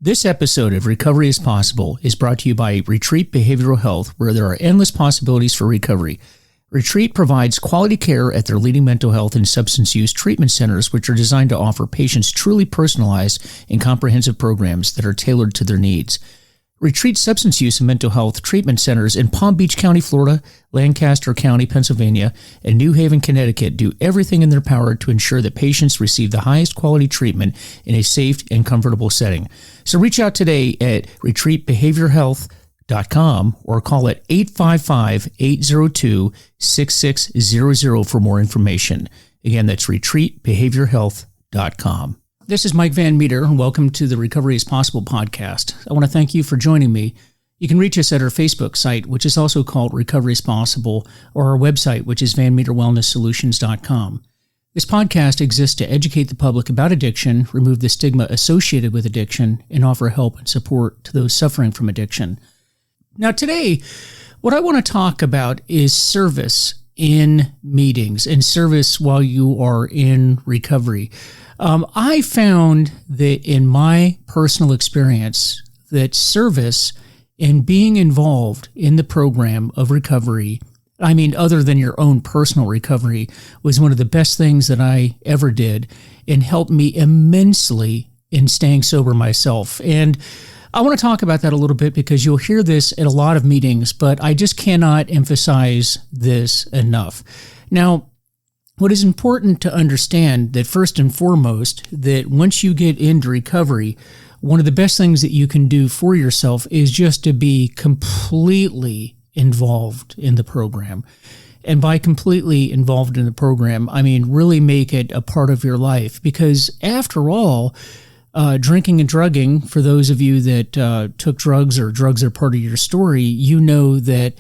This episode of Recovery is Possible is brought to you by Retreat Behavioral Health, where there are endless possibilities for recovery. Retreat provides quality care at their leading mental health and substance use treatment centers, which are designed to offer patients truly personalized and comprehensive programs that are tailored to their needs. Retreat substance use and mental health treatment centers in Palm Beach County, Florida, Lancaster County, Pennsylvania, and New Haven, Connecticut do everything in their power to ensure that patients receive the highest quality treatment in a safe and comfortable setting. So reach out today at retreatbehaviorhealth.com or call it 855-802-6600 for more information. Again, that's retreatbehaviorhealth.com. This is Mike Van Meter, and welcome to the Recovery is Possible podcast. I want to thank you for joining me. You can reach us at our Facebook site, which is also called Recovery is Possible, or our website, which is vanmeterwellnesssolutions.com. This podcast exists to educate the public about addiction, remove the stigma associated with addiction, and offer help and support to those suffering from addiction. Now today, what I want to talk about is service in meetings and service while you are in recovery. I found that in my personal experience that service and being involved in the program of recovery, I mean, other than your own personal recovery, was one of the best things that I ever did and helped me immensely in staying sober myself. And I want to talk about that a little bit because you'll hear this at a lot of meetings, but I just cannot emphasize this enough. Now, what is important to understand that first and foremost, that once you get into recovery, one of the best things that you can do for yourself is just to be completely involved in the program. And by completely involved in the program, I mean really make it a part of your life. Because after all, drinking and drugging, for those of you that took drugs or drugs are part of your story, you know that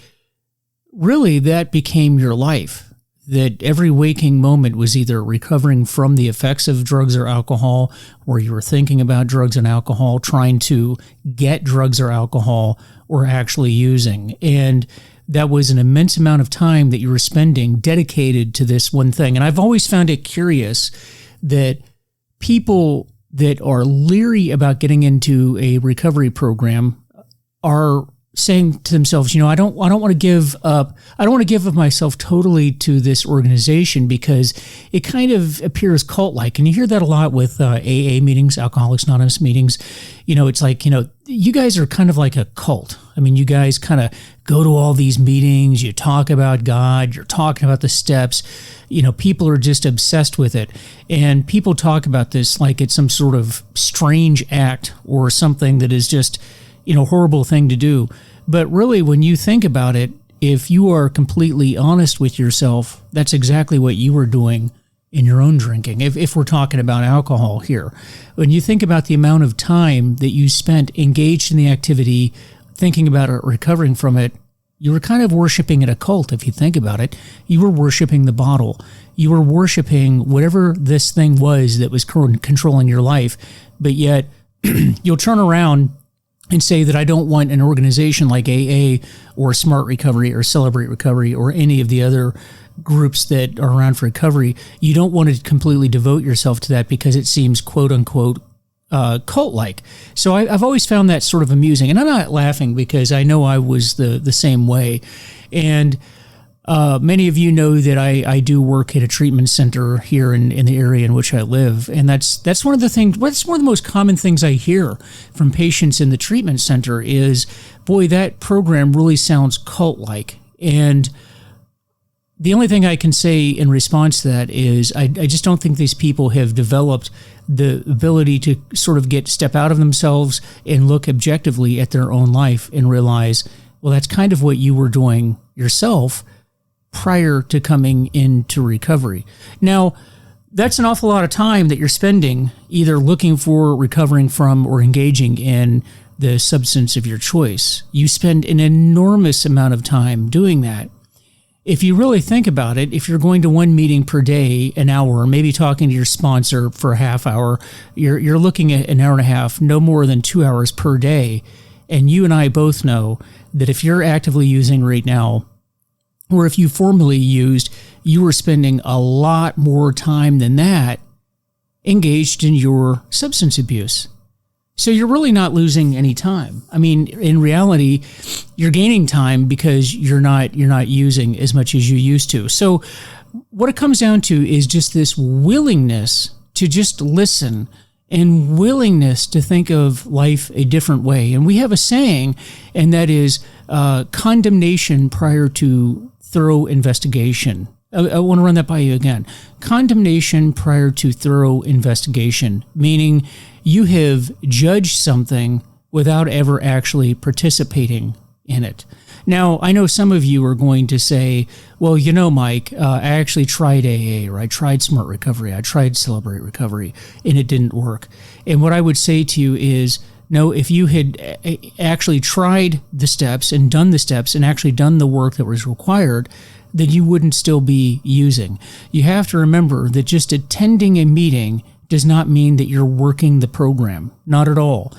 really that became your life. That every waking moment was either recovering from the effects of drugs or alcohol, or you were thinking about drugs and alcohol, trying to get drugs or alcohol, or actually using. And that was an immense amount of time that you were spending dedicated to this one thing. And I've always found it curious that people that are leery about getting into a recovery program are saying to themselves, you know, I don't want to give up myself totally to this organization because it kind of appears cult-like. And you hear that a lot with AA meetings, Alcoholics Anonymous meetings. You know, it's like, you know, you guys are kind of like a cult. I mean, you guys kind of go to all these meetings, you talk about God, you're talking about the steps. You know, people are just obsessed with it. And people talk about this like it's some sort of strange act or something that is just, you know, horrible thing to do. But really, when you think about it, if you are completely honest with yourself, that's exactly what you were doing in your own drinking. If we're talking about alcohol here, when you think about the amount of time that you spent engaged in the activity, thinking about it, recovering from it, you were kind of worshiping at a cult. If you think about it, you were worshiping the bottle. You were worshiping whatever this thing was that was controlling your life. But yet you'll turn around and say that I don't want an organization like AA or Smart Recovery or Celebrate Recovery or any of the other groups that are around for recovery. You don't want to completely devote yourself to that because it seems quote-unquote cult-like. So I've always found that sort of amusing. And I'm not laughing because I know I was the same way. And many of you know that I do work at a treatment center here in the area in which I live. And that's one of the things, what's one of the most common things I hear from patients in the treatment center is, boy, that program really sounds cult-like. And the only thing I can say in response to that is I just don't think these people have developed the ability to sort of step out of themselves and look objectively at their own life and realize, well, that's kind of what you were doing yourself prior to coming into recovery. Now, that's an awful lot of time that you're spending either looking for, recovering from, or engaging in the substance of your choice. You spend an enormous amount of time doing that. If you really think about it, if you're going to one meeting per day, an hour, maybe talking to your sponsor for a half hour, you're looking at an hour and a half, no more than 2 hours per day. And you and I both know that if you're actively using right now, or if you formerly used, you were spending a lot more time than that engaged in your substance abuse. So you're really not losing any time. I mean, in reality, you're gaining time because you're not using as much as you used to. So what it comes down to is just this willingness to just listen and willingness to think of life a different way. And we have a saying, and that is condemnation prior to thorough investigation. I want to run that by you again. Condemnation prior to thorough investigation, meaning you have judged something without ever actually participating in it. Now, I know some of you are going to say, well, you know, Mike, I actually tried AA, or I tried Smart Recovery, I tried Celebrate Recovery, and it didn't work. And what I would say to you is, no, if you had actually tried the steps and done the steps and actually done the work that was required, then you wouldn't still be using. You have to remember that just attending a meeting does not mean that you're working the program. Not at all.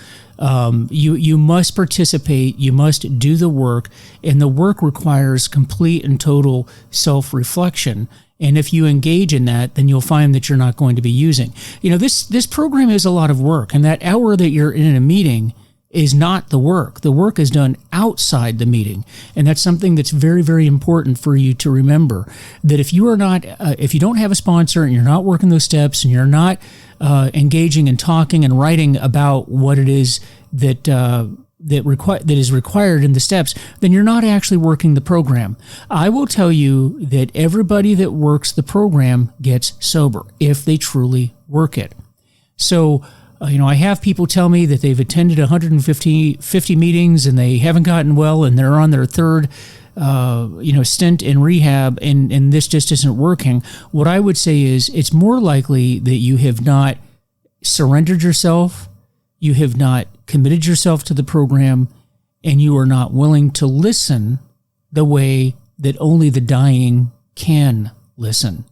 You must participate, you must do the work, and the work requires complete and total self-reflection. And if you engage in that, then you'll find that you're not going to be using. You know, this program is a lot of work, and that hour that you're in a meeting is not the work. The work is done outside the meeting. And that's something that's very, very important for you to remember, that if you are not, if you don't have a sponsor and you're not working those steps and you're not engaging and talking and writing about what it is that is required in the steps, then you're not actually working the program. I will tell you that everybody that works the program gets sober if they truly work it. So, I have people tell me that they've attended 150 meetings and they haven't gotten well, and they're on their third stint in rehab, and this just isn't working. What I would say is it's more likely that you have not surrendered yourself, you have not committed yourself to the program, and you are not willing to listen the way that only the dying can listen.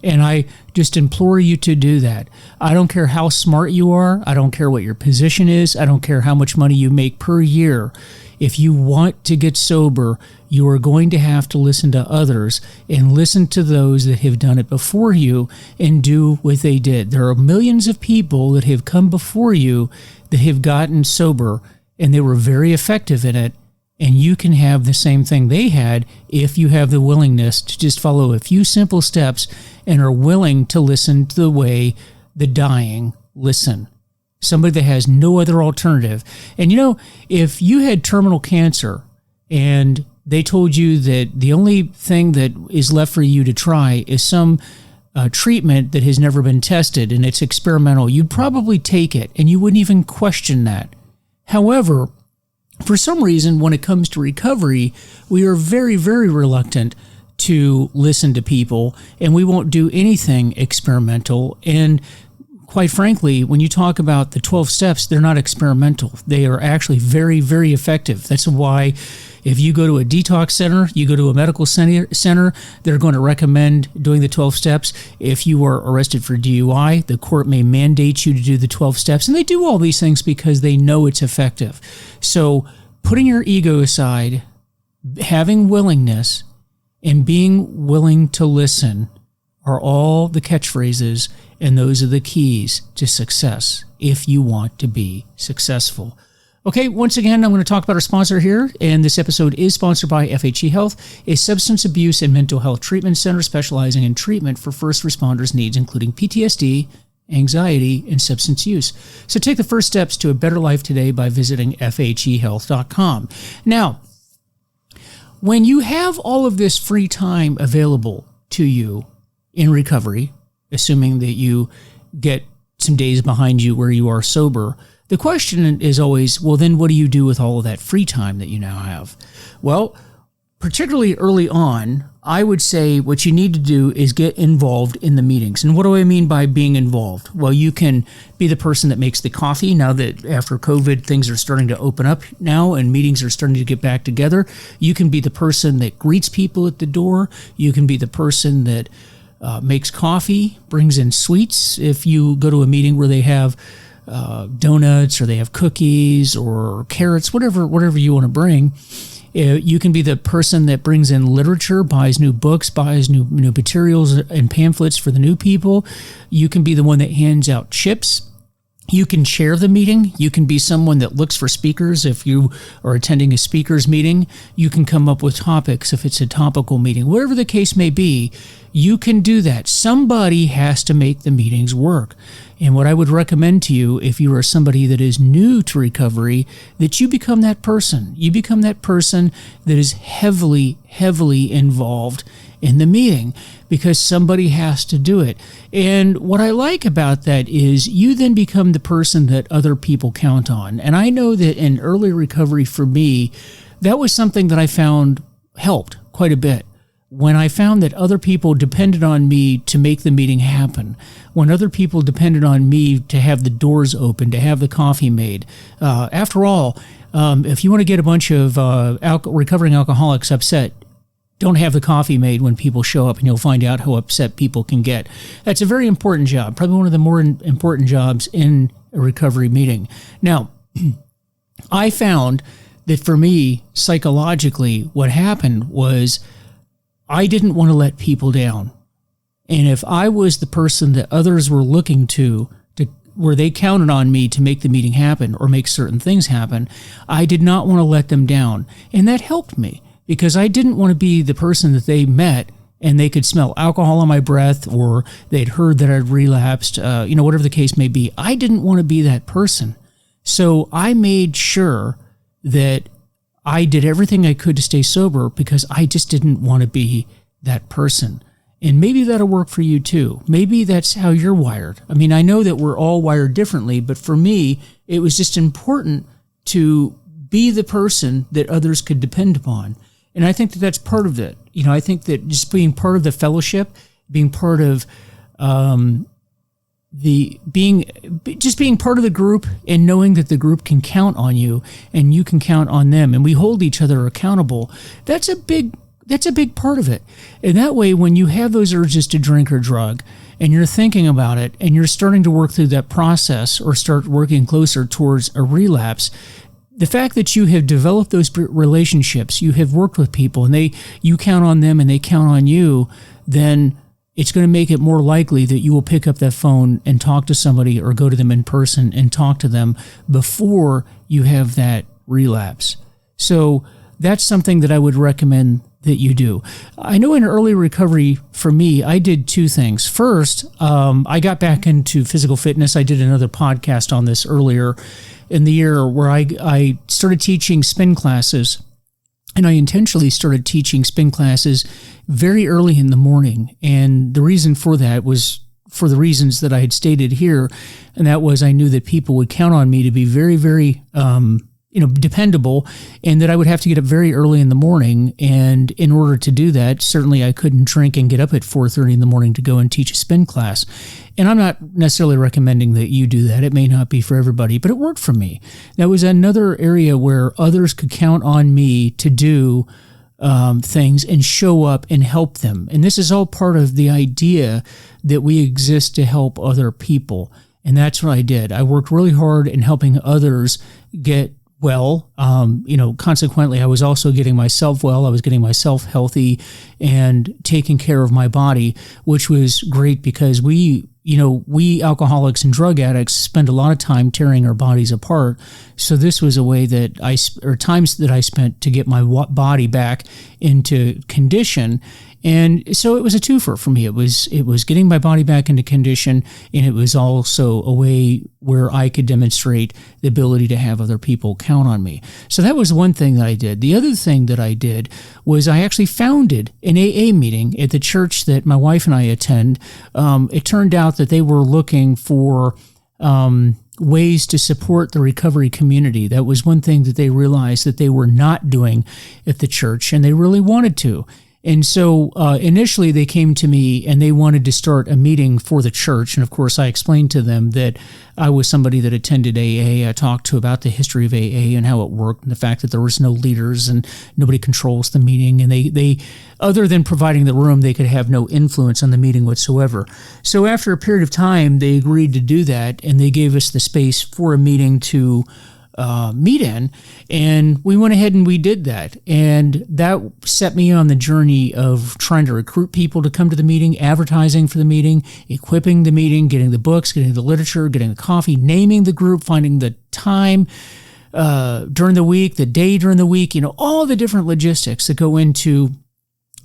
And I just implore you to do that. I don't care how smart you are. I don't care what your position is. I don't care how much money you make per year. If you want to get sober, you are going to have to listen to others and listen to those that have done it before you and do what they did. There are millions of people that have come before you that have gotten sober, and they were very effective in it. And you can have the same thing they had if you have the willingness to just follow a few simple steps and are willing to listen to the way the dying listen. Somebody that has no other alternative. And if you had terminal cancer and they told you that the only thing that is left for you to try is some treatment that has never been tested and it's experimental, you'd probably take it and you wouldn't even question that. However, for some reason, when it comes to recovery, we are very, very reluctant to listen to people, and we won't do anything experimental. And quite frankly, when you talk about the 12 steps, they're not experimental. They are actually very, very effective. That's why if you go to a detox center, you go to a medical center, they're going to recommend doing the 12 steps. If you are arrested for DUI, the court may mandate you to do the 12 steps. And they do all these things because they know it's effective. So putting your ego aside, having willingness, and being willing to listen are all the catchphrases, and those are the keys to success if you want to be successful. Okay, once again, I'm going to talk about our sponsor here, and this episode is sponsored by FHE Health, a substance abuse and mental health treatment center specializing in treatment for first responders' needs, including PTSD, anxiety, and substance use. So take the first steps to a better life today by visiting FHEHealth.com. Now, when you have all of this free time available to you in recovery, assuming that you get some days behind you where you are sober, the question is always, well, then what do you do with all of that free time that you now have? Well, particularly early on, I would say what you need to do is get involved in the meetings. And what do I mean by being involved? Well, you can be the person that makes the coffee now that after COVID, things are starting to open up now and meetings are starting to get back together. You can be the person that greets people at the door. You can be the person that makes coffee, brings in sweets. If you go to a meeting where they have donuts or they have cookies or carrots, whatever you want to bring. You can be the person that brings in literature, buys new books, buys new materials and pamphlets for the new people. You can be the one that hands out chips You can chair the meeting. You can be someone that looks for speakers. If you are attending a speakers meeting, you can come up with topics if it's a topical meeting. Whatever the case may be, you can do that. Somebody has to make the meetings work. And what I would recommend to you, if you are somebody that is new to recovery, that you become that person. You become that person that is heavily, heavily involved in the meeting, because somebody has to do it. And what I like about that is you then become the person that other people count on. And I know that in early recovery for me, that was something that I found helped quite a bit. When I found that other people depended on me to make the meeting happen, when other people depended on me to have the doors open, to have the coffee made. After all, if you want to get a bunch of recovering alcoholics upset, don't have the coffee made when people show up, and you'll find out how upset people can get. That's a very important job, probably one of the more important jobs in a recovery meeting. Now, I found that for me, psychologically, what happened was I didn't want to let people down. And if I was the person that others were looking to where they counted on me to make the meeting happen or make certain things happen, I did not want to let them down. And that helped me, because I didn't want to be the person that they met and they could smell alcohol on my breath, or they'd heard that I'd relapsed, whatever the case may be. I didn't want to be that person. So I made sure that I did everything I could to stay sober, because I just didn't want to be that person. And maybe that'll work for you too. Maybe that's how you're wired. I mean, I know that we're all wired differently, but for me, it was just important to be the person that others could depend upon. And I think that that's part of it. I think that just being part of the fellowship, being part of being part of the group, and knowing that the group can count on you and you can count on them, and we hold each other accountable. That's a big part of it. And that way, when you have those urges to drink or drug, and you're thinking about it, and you're starting to work through that process or start working closer towards a relapse, the fact that you have developed those relationships, you have worked with people, and you count on them and they count on you, then it's going to make it more likely that you will pick up that phone and talk to somebody, or go to them in person and talk to them before you have that relapse. So that's something that I would recommend that you do. I know in early recovery, for me, I did two things. First, I got back into physical fitness. I did another podcast on this earlier in the year, where I started teaching spin classes. And I intentionally started teaching spin classes very early in the morning. And the reason for that was for the reasons that I had stated here. And that was, I knew that people would count on me to be very, very, dependable, and that I would have to get up very early in the morning. And in order to do that, certainly I couldn't drink and get up at 4:30 in the morning to go and teach a spin class. And I'm not necessarily recommending that you do that. It may not be for everybody, but it worked for me. That was another area where others could count on me to do things and show up and help them. And this is all part of the idea that we exist to help other people. And that's what I did. I worked really hard in helping others get well. Consequently, I was also getting myself well. I was getting myself healthy and taking care of my body, which was great, because we alcoholics and drug addicts spend a lot of time tearing our bodies apart. So this was a way that times that I spent to get my body back into condition. And so it was a twofer for me. It was getting my body back into condition, and it was also a way where I could demonstrate the ability to have other people count on me. So that was one thing that I did. The other thing that I did was I actually founded an AA meeting at the church that my wife and I attend. It turned out that they were looking for ways to support the recovery community. That was one thing that they realized that they were not doing at the church, and they really wanted to. And so initially they came to me and they wanted to start a meeting for the church. And of course, I explained to them that I was somebody that attended AA. I talked about the history of AA and how it worked, and the fact that there was no leaders and nobody controls the meeting. And they other than providing the room, they could have no influence on the meeting whatsoever. So after a period of time, they agreed to do that, and they gave us the space for a meeting to meet in. And we went ahead and we did that. And that set me on the journey of trying to recruit people to come to the meeting, advertising for the meeting, equipping the meeting, getting the books, getting the literature, getting the coffee, naming the group, finding the time during the week, the day during the week, all the different logistics that go into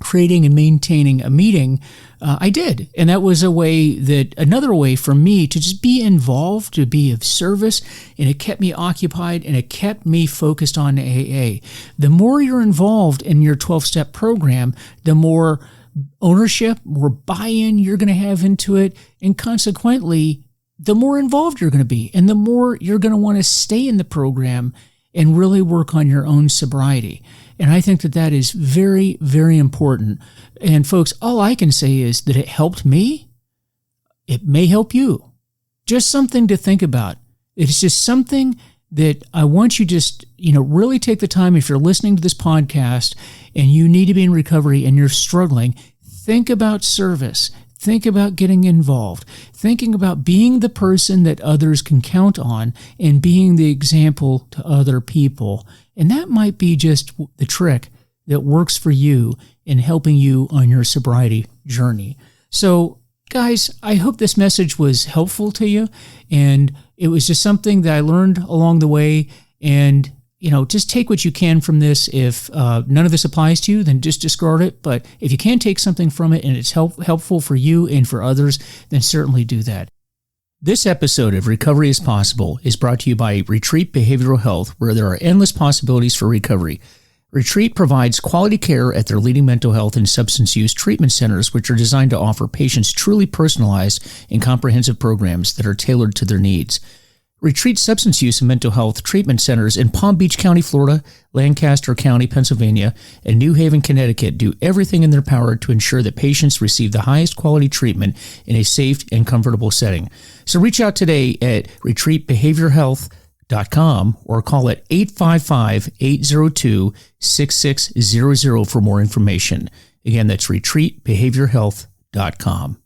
creating and maintaining a meeting. I did. And that was another way for me to just be involved, to be of service. And it kept me occupied and it kept me focused on AA. The more you're involved in your 12-step program, the more ownership, more buy-in you're going to have into it. And consequently, the more involved you're going to be and the more you're going to want to stay in the program and really work on your own sobriety. And I think that is very, very important. And folks, all I can say is that it helped me. It may help you. Just something to think about. It's just something that I want you just, really take the time. If you're listening to this podcast and you need to be in recovery and you're struggling, think about service. Think about getting involved, thinking about being the person that others can count on and being the example to other people. And that might be just the trick that works for you in helping you on your sobriety journey. So, guys, I hope this message was helpful to you. And it was just something that I learned along the way. And just take what you can from this. If none of this applies to you, then just discard it. But if you can take something from it and it's helpful for you and for others, then certainly do that. This episode of Recovery is Possible is brought to you by Retreat Behavioral Health, where there are endless possibilities for recovery. Retreat provides quality care at their leading mental health and substance use treatment centers, which are designed to offer patients truly personalized and comprehensive programs that are tailored to their needs. Retreat substance use and mental health treatment centers in Palm Beach County, Florida, Lancaster County, Pennsylvania, and New Haven, Connecticut do everything in their power to ensure that patients receive the highest quality treatment in a safe and comfortable setting. So reach out today at retreatbehaviorhealth.com or call it 855-802-6600 for more information. Again, that's retreatbehaviorhealth.com.